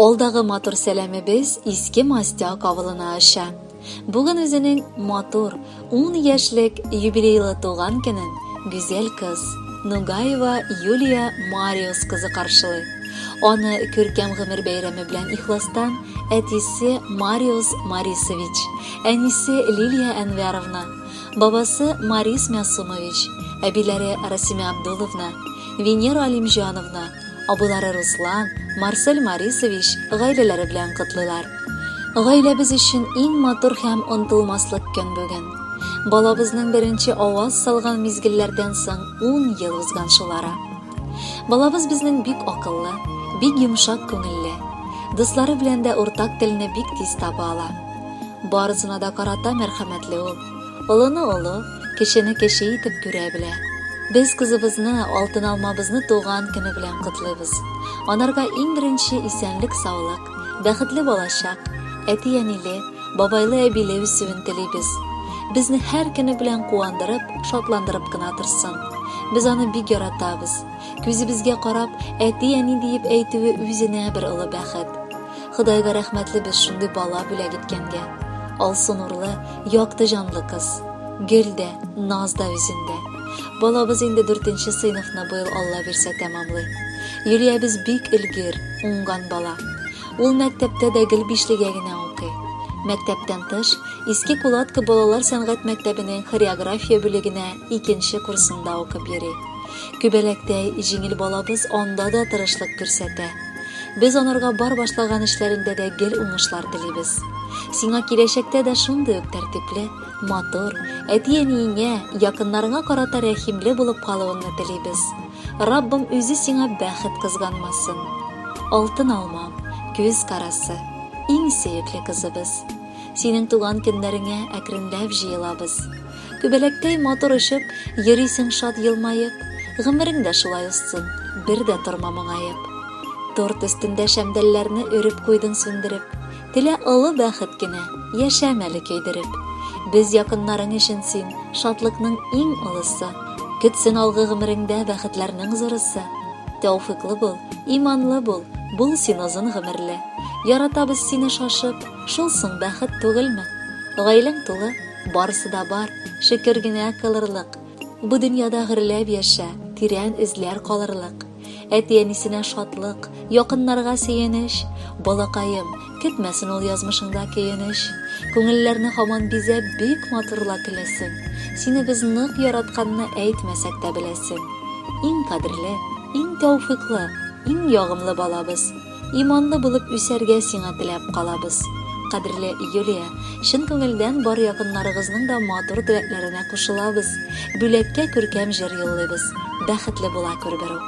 Олдағы матур сәлемебез Иске Мастяк авылына аша. Бүгін өзінің матур 10 яшьлек юбилейлы туған көнен güzel kız Nugaeva Yulia Marius kızı karşılый. Оны көркем гомер бәйрәме белән ихластан әтисе Marius Марисович, әнисе Лилия Әнвәровна, бабасы Марис Мясумович, әбиләре Расимя Абдуловна, Венера Алимжановна, абылары Руслан, Марсель Марисович гаиләләре белән котлыйлар. Гаиләбез өчен иң матур һәм онытылмаслык көн бүген. Балабызның беренче аваз салган мизгелләрдән соң 10 ел узган шулара. Балабыз безнең бик акыллы, бик йомшак күңелле. Дуслары белән дә уртак телне бик тиз таба ала. Барысына да карата мәрхәмәтле ул. Олыны олы, кешене кеше итеп күрә белә. Без кызыбызны, алтын алмабызны туган көне белән котлыйбыз. Анарга иң беренче исәнлек, саулык, бәхетле балачак, әти-әниле, бабайлы әбиле үсүен телибез. Безне һәр көне белән куандырып, шатландырып кына торсын. Без аны бик яратабыз. Күзебезгә карап, әти-әни дип әйтүе үзенә бер олы бәхет. Худайга рәхмәтле без шундый бала бүләк иткәнгә. Алсы нурлы, якты җанлы кыз. Гөл дә, наз да үзендә. Балабыз инде 4-нче сыйныфны быел Алла бирсә тәмамлый. Юлия без бик өлгер, уңган бала. Ул мәктәптә дә гел 5-легә генә укый. Мәктәптән тыш, Иске Кулатка балалар сәнгать мәктәбенең хореография бүлегенә 2-нче курсында укып йөри. Күбәләктәй җиңел балабыз анда да тырышлык күрсәтә. Без анарга бар башлаган эшләрендә дә гел уңышлар телибез. Сиңа киләчәктә дә шундый ук тәртипле, матур, әти-әниеңә, якыннарыңа карата рәхимле булып калуыңны телибез. Раббым үзе сиңа бәхет кызганмасын. Алтын алмам, күз карасы, иң сөекле кызыбыз. Синең туган көннәреңә әкренләп җыелабыз. Күбәләктәй матур ишеп, йөрисең шат елмаеп, гомерең дә шулай узсын, бер дә торма моңаеп. Торт өстендә шәмдәлләрне өреп куйдың сүндереп, телә олы бәхет кенә, яшәмәле көйдереп. Без якыннарың өчен син шатлыкның иң олысы, көтсен алгы гомереңдә бәхетләрнең зурысы. Тәүфыклы бул, иманлы бул, бул син озын гомерле. Яратабыз сине шашып, шул соң бәхет түгелме? Гаиләң тулы, барысы да бар, шөкер генә кылырлык. Бу дөньяда гөрләп яшә, тирән эзләр калырлык. Әти-әнисенә шатлык, якыннарга сөенеш, балакаем, көтмәсен ул язмышыңда көенеш. Күңелләрне һаман бизәп бик матурла көләсең. Сине без нык яратканны әйтмәсәк тә беләсең. Иң кадерле, иң тәүфыклы, иң ягымлы балабыз. Иманлы булып үсәргә сиңа теләп калабыз. Кадерле Юлия, шын күңелдән бар якыннарыгызның да матур теләкләренә кушылабыз. Бүләккә күркәм җыр юллыйбыз. Бәхетле була күр берү.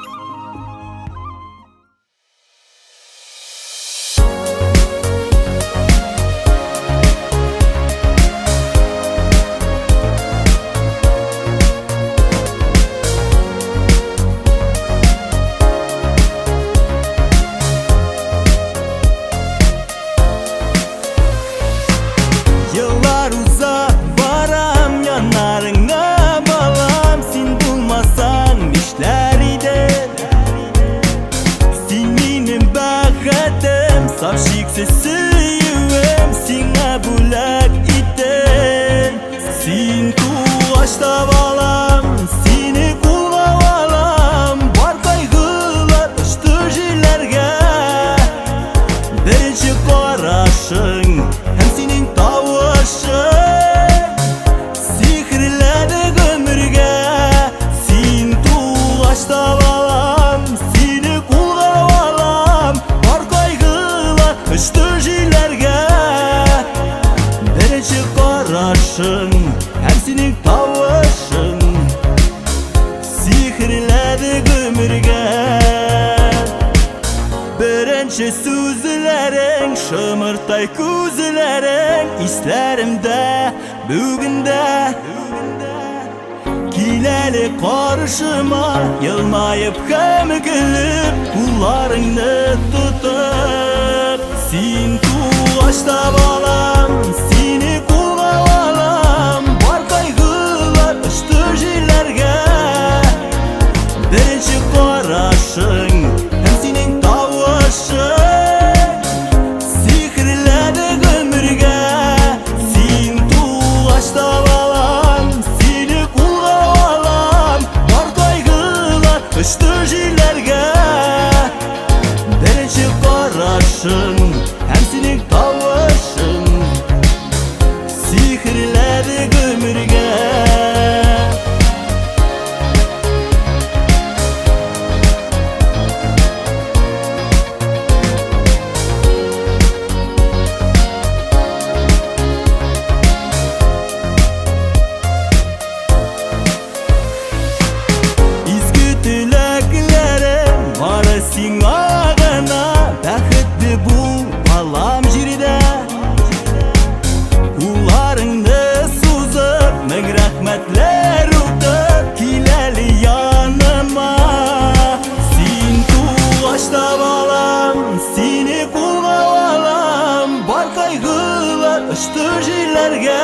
Сүзләрең, шымыртай күзләрең, исләремдә, бүгендә. Киләле каршыма, елмаеп һәм гөлеп, кулларыңны тотып. Син тугашта балам, сине кулга алам, бар кайгылар очты җилләргә. Беренче карашың, һәм синең тавышың. uçtu jillerge.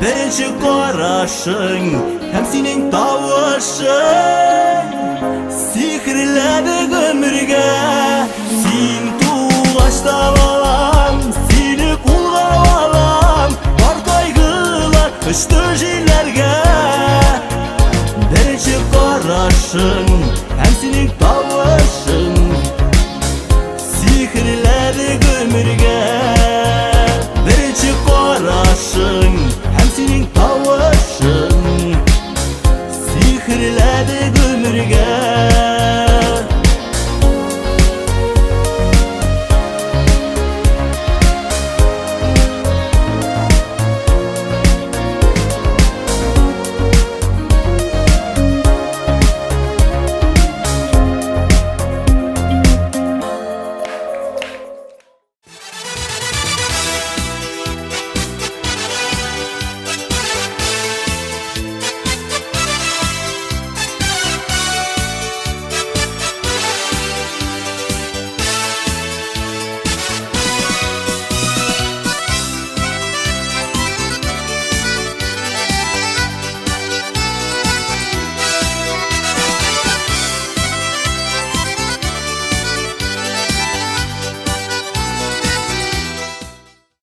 Birinci qarashing hem sening tavışing sihrledi ömürge. Sen tuğaçta balam, seni kulga balam, var kaygılar uçtu jillerge. Birinci qarashing